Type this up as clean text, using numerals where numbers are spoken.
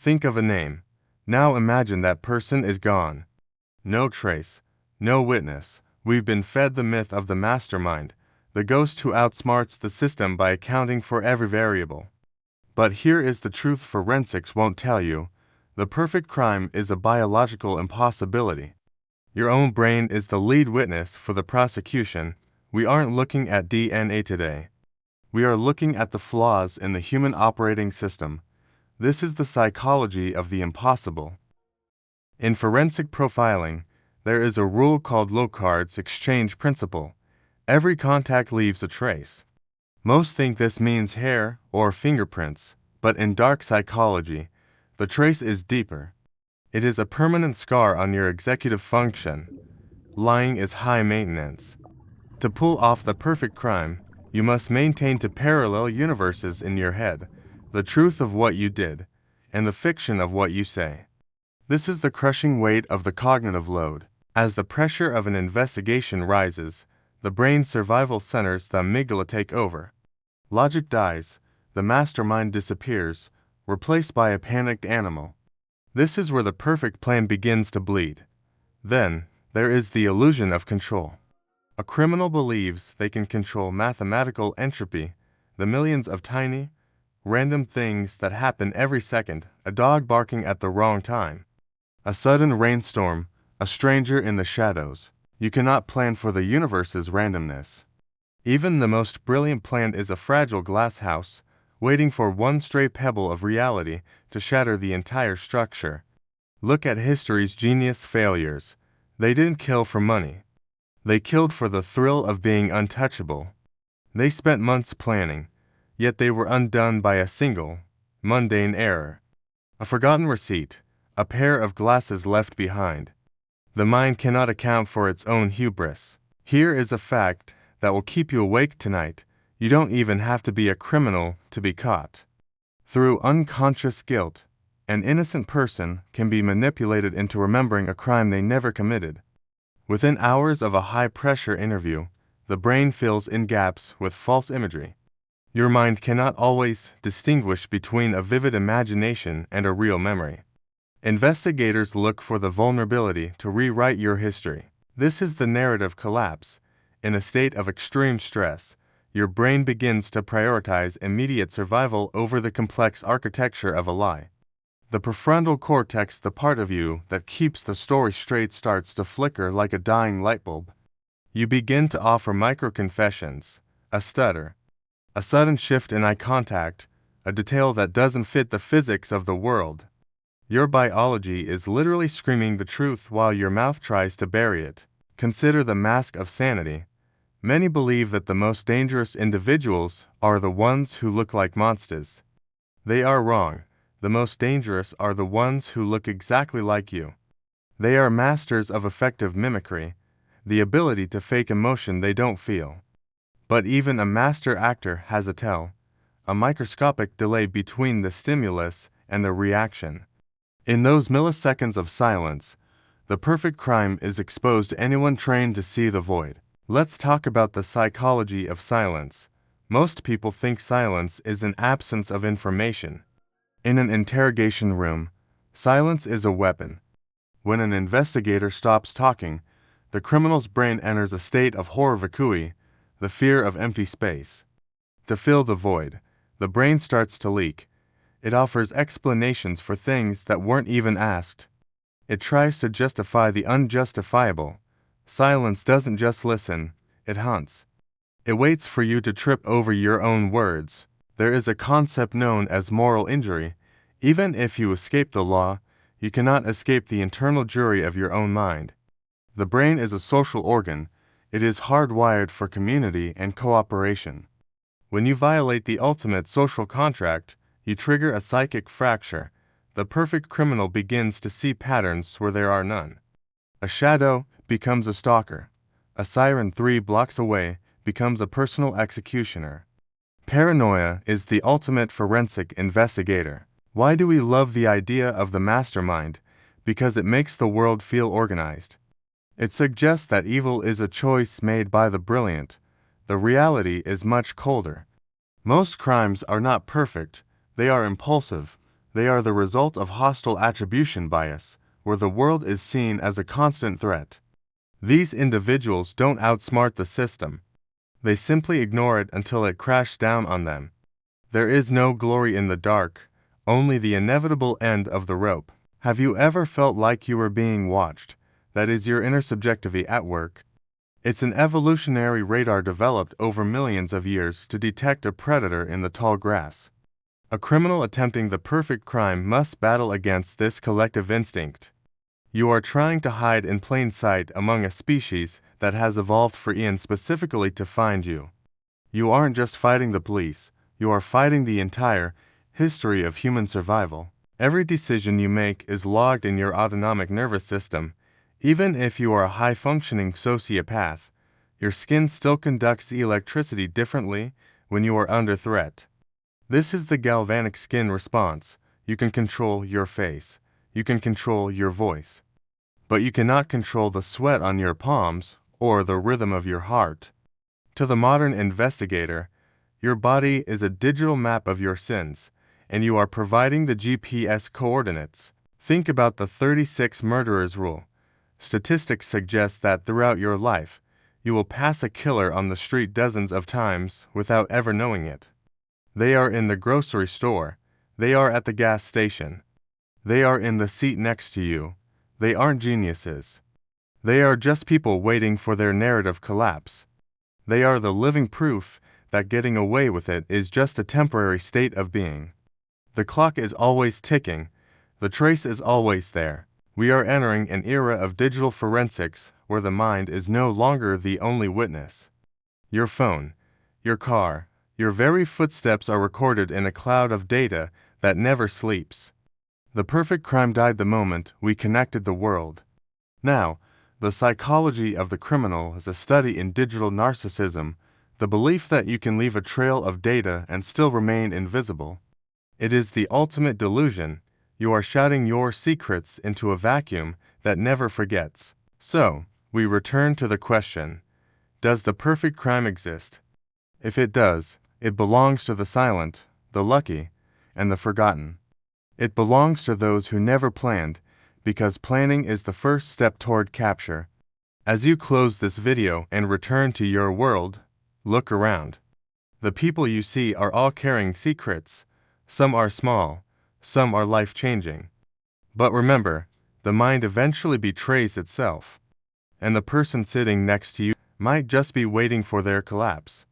Think of a name. Now imagine that person is gone. No trace, no witness. We've been fed the myth of the mastermind, the ghost who outsmarts the system by accounting for every variable. But here is the truth forensics won't tell you. The perfect crime is a biological impossibility. Your own brain is the lead witness for the prosecution. We aren't looking at DNA today. We are looking at the flaws in the human operating system. This is the psychology of the impossible. In forensic profiling, there is a rule called Locard's exchange principle. Every contact leaves a trace. Most think this means hair or fingerprints, but in dark psychology, the trace is deeper. It is a permanent scar on your executive function. Lying is high maintenance. To pull off the perfect crime, you must maintain two parallel universes in your head, the truth of what you did, and the fiction of what you say. This is the crushing weight of the cognitive load. As the pressure of an investigation rises, the brain's survival centers, the amygdala, take over. Logic dies, the mastermind disappears, replaced by a panicked animal. This is where the perfect plan begins to bleed. Then, there is the illusion of control. A criminal believes they can control mathematical entropy, the millions of tiny, random things that happen every second, a dog barking at the wrong time, a sudden rainstorm, a stranger in the shadows. You cannot plan for the universe's randomness. Even the most brilliant plan is a fragile glass house, waiting for one stray pebble of reality to shatter the entire structure. Look at history's genius failures. They didn't kill for money. They killed for the thrill of being untouchable. They spent months planning, yet they were undone by a single, mundane error. A forgotten receipt, a pair of glasses left behind. The mind cannot account for its own hubris. Here is a fact that will keep you awake tonight. You don't even have to be a criminal to be caught. Through unconscious guilt, an innocent person can be manipulated into remembering a crime they never committed. Within hours of a high-pressure interview, the brain fills in gaps with false imagery. Your mind cannot always distinguish between a vivid imagination and a real memory. Investigators look for the vulnerability to rewrite your history. This is the narrative collapse. In a state of extreme stress, your brain begins to prioritize immediate survival over the complex architecture of a lie. The prefrontal cortex, the part of you that keeps the story straight, starts to flicker like a dying light bulb. You begin to offer micro-confessions, a stutter, a sudden shift in eye contact, a detail that doesn't fit the physics of the world. Your biology is literally screaming the truth while your mouth tries to bury it. Consider the mask of sanity. Many believe that the most dangerous individuals are the ones who look like monsters. They are wrong. The most dangerous are the ones who look exactly like you. They are masters of effective mimicry, the ability to fake emotion they don't feel. But even a master actor has a tell, a microscopic delay between the stimulus and the reaction. In those milliseconds of silence, the perfect crime is exposed to anyone trained to see the void. Let's talk about the psychology of silence. Most people think silence is an absence of information. In an interrogation room, silence is a weapon. When an investigator stops talking, the criminal's brain enters a state of horror vacui, the fear of empty space. To fill the void, the brain starts to leak. It offers explanations for things that weren't even asked. It tries to justify the unjustifiable. Silence doesn't just listen, it hunts. It waits for you to trip over your own words. There is a concept known as moral injury. Even if you escape the law, you cannot escape the internal jury of your own mind. The brain is a social organ. It is hardwired for community and cooperation. When you violate the ultimate social contract, you trigger a psychic fracture. The perfect criminal begins to see patterns where there are none. A shadow becomes a stalker. A siren 3 blocks away becomes a personal executioner. Paranoia is the ultimate forensic investigator. Why do we love the idea of the mastermind? Because it makes the world feel organized. It suggests that evil is a choice made by the brilliant. The reality is much colder. Most crimes are not perfect. They are impulsive. They are the result of hostile attribution bias, where the world is seen as a constant threat. These individuals don't outsmart the system. They simply ignore it until it crashes down on them. There is no glory in the dark, only the inevitable end of the rope. Have you ever felt like you were being watched? That is your inner subjectivity at work. It's an evolutionary radar developed over millions of years to detect a predator in the tall grass. A criminal attempting the perfect crime must battle against this collective instinct. You are trying to hide in plain sight among a species that has evolved for eons specifically to find you. You aren't just fighting the police, you are fighting the entire history of human survival. Every decision you make is logged in your autonomic nervous system. Even if you are a high-functioning sociopath, your skin still conducts electricity differently when you are under threat. This is the galvanic skin response. You can control your face. You can control your voice. But you cannot control the sweat on your palms or the rhythm of your heart. To the modern investigator, your body is a digital map of your sins, and you are providing the GPS coordinates. Think about the 36 murderers rule. Statistics suggest that throughout your life, you will pass a killer on the street dozens of times without ever knowing it. They are in the grocery store. They are at the gas station. They are in the seat next to you. They aren't geniuses. They are just people waiting for their narrative collapse. They are the living proof that getting away with it is just a temporary state of being. The clock is always ticking. The trace is always there. We are entering an era of digital forensics where the mind is no longer the only witness. Your phone, your car, your very footsteps are recorded in a cloud of data that never sleeps. The perfect crime died the moment we connected the world. Now, the psychology of the criminal is a study in digital narcissism, the belief that you can leave a trail of data and still remain invisible. It is the ultimate delusion. You are shouting your secrets into a vacuum that never forgets. So, we return to the question, does the perfect crime exist? If it does, it belongs to the silent, the lucky, and the forgotten. It belongs to those who never planned, because planning is the first step toward capture. As you close this video and return to your world, look around. The people you see are all carrying secrets. Some are small, some are life-changing. But remember, the mind eventually betrays itself, and the person sitting next to you might just be waiting for their collapse.